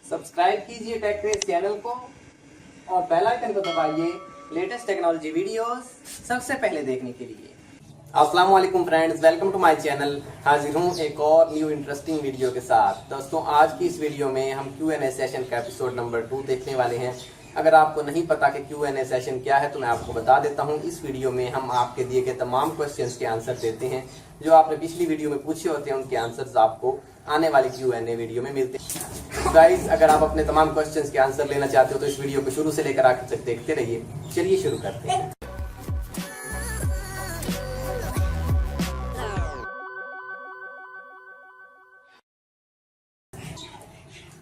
Subscribe कीजिए take craze channel को और बेल आइकन को दबाइए लेटेस्ट टेक्नोलॉजी वीडियोस सबसे पहले देखने के लिए। अस्सलाम वालेकुम friends, welcome to my channel. हाजिर हूँ एक और न्यू इंटरेस्टिंग वीडियो के साथ। दोस्तों, आज की इस वीडियो में हम Q&A सेशन का एपिसोड नंबर 2 देखने वाले हैं। अगर आपको नहीं पता कि Q&A सेशन क्या है तो मैं आपको बता देता हूँ। इस वीडियो में हम आपके दिए गए तमाम क्वेश्चंस के आंसर देते हैं। जो आपने पिछली वीडियो में पूछे होते हैं उनके आंसर्स आपको आने वाली Q&A वीडियो में मिलते हैं। गाइस, अगर आप अपने तमाम क्वेश्चंस के आंसर लेना चाहते हो तो इस वीडियो को शुरू से लेकर आखिर तक देखते रहिए। चलिए शुरू करते हैं।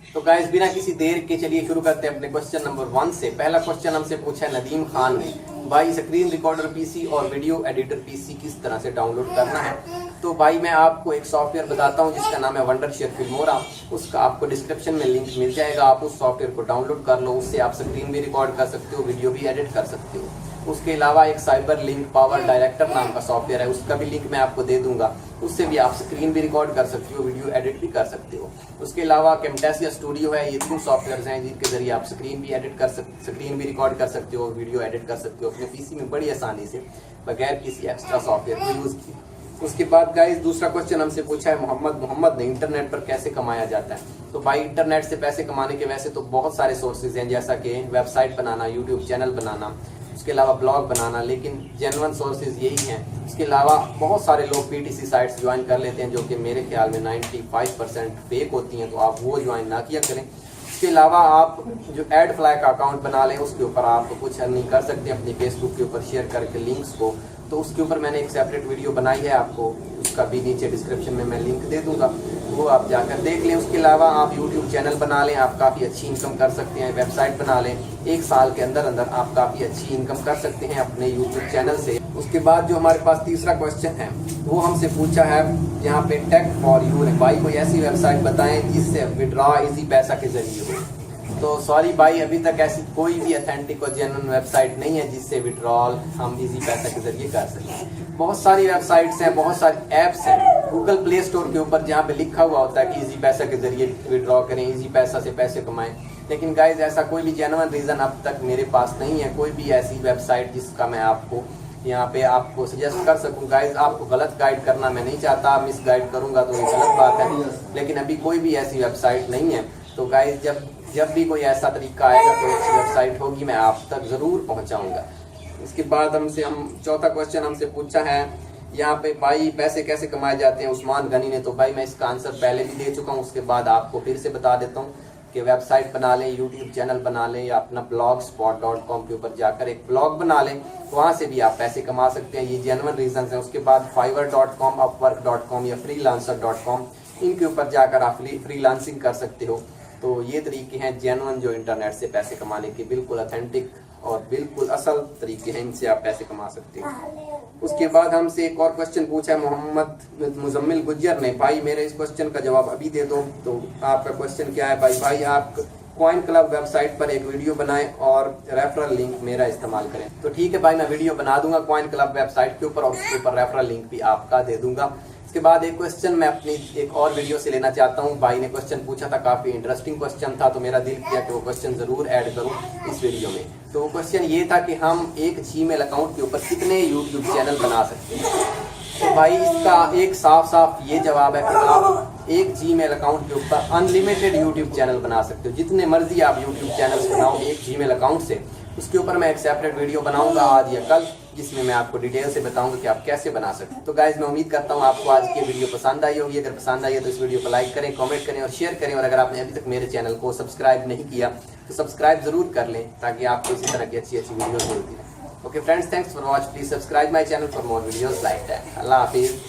तो गाइस, बिना किसी देर के चलिए शुरू करते हैं अपने क्वेश्चन नंबर 1 से। पहला क्वेश्चन हमसे पूछा है नदीम खान ने, भाई स्क्रीन रिकॉर्डर पीसी और वीडियो एडिटर पीसी किस तरह से डाउनलोड करना है। तो भाई मैं आपको एक सॉफ्टवेयर बताता हूं जिसका नाम है वंडरशेयर फिल्मोरा। उसका आपको डिस्क्रिप्शन में लिंक मिल जाएगा। आप उस सॉफ्टवेयर को डाउनलोड कर लो। उससे आप स्क्रीन भी रिकॉर्ड कर सकते हो, वीडियो भी एडिट कर सकते हो। उसके अलावा एक साइबर लिंक पावर डायरेक्टर नाम का सॉफ्टवेयर है, उसका भी लिंक मैं आपको दे दूंगा। उससे भी आप स्क्रीन भी रिकॉर्ड कर सकते हो, वीडियो एडिट भी कर सकते हो। उसके अलावा कैमटेसिया स्टूडियो है। ये 3 सॉफ्टवेयर हैं जिनके जरिए आप स्क्रीन भी एडिट कर सकते, स्क्रीन भी रिकॉर्ड कर सकते हो, वीडियो एडिट कर सकते हो अपने पीसी में बड़ी आसानी से, बगैर किसी एक्स्ट्रा सॉफ्टवेयर को यूज किए। उसके बाद गाइस, दूसरा क्वेश्चन हमसे पूछा है मोहम्मद ने, इंटरनेट पर कैसे कमाया जाता है। तो भाई, इंटरनेट से पैसे कमाने के वैसे तो बहुत सारे सोर्सेज हैं, जैसा कि वेबसाइट बनाना, यूट्यूब चैनल बनाना, उसके अलावा ब्लॉग बनाना, लेकिन जेन्युइन सोर्सेज यही हैं। उसके अलावा बहुत सारे लोग पीटीसी साइट्स ज्वाइन कर लेते हैं जो कि मेरे ख्याल में 95% फेक होती हैं, तो आप वो ज्वाइन ना किया करें। उसके अलावा आप जो एड फ्लाई का अकाउंट बना लें, उसके ऊपर आप कुछ अर्निंग कर सकते हैं अपनी फेसबुक के ऊपर शेयर करके लिंक्स को। तो उसके ऊपर मैंने एक सेपरेट वीडियो बनाई है, आपको उसका भी नीचे डिस्क्रिप्शन में मैं लिंक दे दूंगा, वो आप जाकर देख लें। उसके अलावा आप यूट्यूब चैनल बना लें, आप काफ़ी अच्छी इनकम कर सकते हैं। वेबसाइट बना लें, 1 साल के अंदर अंदर आप काफ़ी अच्छी इनकम कर सकते हैं अपने यूट्यूब चैनल से। उसके बाद जो हमारे पास तीसरा क्वेश्चन है वो हमसे पूछा है यहाँ पे टेक फॉर यू ने, भाई कोई ऐसी वेबसाइट बताएं जिससे विड्रॉ इजी पैसा के जरिए हो। तो सॉरी भाई, अभी तक ऐसी कोई भी अथेंटिक और जेन्युइन वेबसाइट नहीं है जिससे विड्रॉल हम इजी पैसा के जरिए कर सकें। बहुत सारी वेबसाइट्स हैं, बहुत सारी ऐप्स हैं गूगल प्ले स्टोर के ऊपर जहाँ पे लिखा हुआ होता है कि इजी पैसा के जरिए विड्रॉ करें, इजी पैसा से पैसे कमाएं। लेकिन गाइज, ऐसा कोई भी जेन्युइन रीजन अब तक मेरे पास नहीं है, कोई भी ऐसी वेबसाइट जिसका मैं आपको यहाँ पे आपको सजेस्ट कर सकूँ। गाइज, आपको गलत गाइड करना मैं नहीं चाहता, मिस गाइड करूंगा तो ये गलत बात है, लेकिन अभी कोई भी ऐसी वेबसाइट नहीं है। तो गाइज, जब भी कोई ऐसा तरीका आएगा, कोई अच्छी वेबसाइट होगी, मैं आप तक जरूर पहुंचाऊंगा। इसके बाद हम चौथा क्वेश्चन हमसे पूछा है यहाँ पे, भाई पैसे कैसे कमाए जाते हैं उस्मान गनी ने। तो भाई मैं इसका आंसर पहले भी दे चुका हूँ, उसके बाद आपको फिर से बता देता हूँ कि वेबसाइट बना लें, यूट्यूब चैनल बना लें, या अपना blogspot.com के ऊपर जाकर एक ब्लॉग बना लें, वहाँ से भी आप पैसे कमा सकते हैं। ये जेन्युइन रीजन है। उसके बाद fiverr.com, upwork.com या freelancer.com, इनके ऊपर जाकर आप फ्रीलांसिंग कर सकते हो। तो ये तरीके हैं जेन्युइन जो इंटरनेट से पैसे कमाने के, बिल्कुल ऑथेंटिक और बिल्कुल असल तरीके हैं, इनसे आप पैसे कमा सकते हैं। उसके बाद हमसे एक और क्वेश्चन पूछा है मोहम्मद मुजम्मिल गुज्जर ने, भाई मेरे इस क्वेश्चन का जवाब अभी दे दो। तो आपका क्वेश्चन क्या है भाई आप कॉइन क्लब वेबसाइट पर एक वीडियो बनाएं और रेफरल लिंक मेरा इस्तेमाल करें। तो ठीक है भाई, मैं वीडियो बना दूंगा कॉइन क्लब वेबसाइट के ऊपर और उसके ऊपर रेफरल लिंक भी आपका दे दूंगा। इसके बाद एक क्वेश्चन मैं अपनी एक और वीडियो से लेना चाहता हूं। भाई ने क्वेश्चन पूछा था, काफी इंटरेस्टिंग क्वेश्चन था, तो मेरा दिल किया कि वो क्वेश्चन जरूर ऐड करूं इस वीडियो में। तो वो क्वेश्चन ये था कि हम एक जीमेल अकाउंट के ऊपर कितने यूट्यूब चैनल बना सकते हैं। तो भाई इसका एक साफ ये जवाब है कि आप एक जीमेल अकाउंट के ऊपर अनलिमिटेड यूट्यूब चैनल बना सकते हो, जितने मर्जी आप यूट्यूब चैनल्स बनाओ एक जीमेल अकाउंट से। उसके ऊपर मैं एक सेपरेट वीडियो बनाऊंगा आज या कल, जिसमें मैं आपको डिटेल से बताऊंगा कि आप कैसे बना सकते हैं। तो गाइज, मैं उम्मीद करता हूं आपको आज की वीडियो पसंद आई होगी। अगर पसंद आई है तो इस वीडियो को लाइक करें, कमेंट करें और शेयर करें। और अगर आपने अभी तक मेरे चैनल को सब्सक्राइब नहीं किया तो सब्सक्राइब जरूर कर लें, ताकि आपको इसी तरह की अच्छी वीडियोस मिलती रहे। Okay friends, thanks for watch. Please subscribe my channel for more videos like that. Allah Hafiz.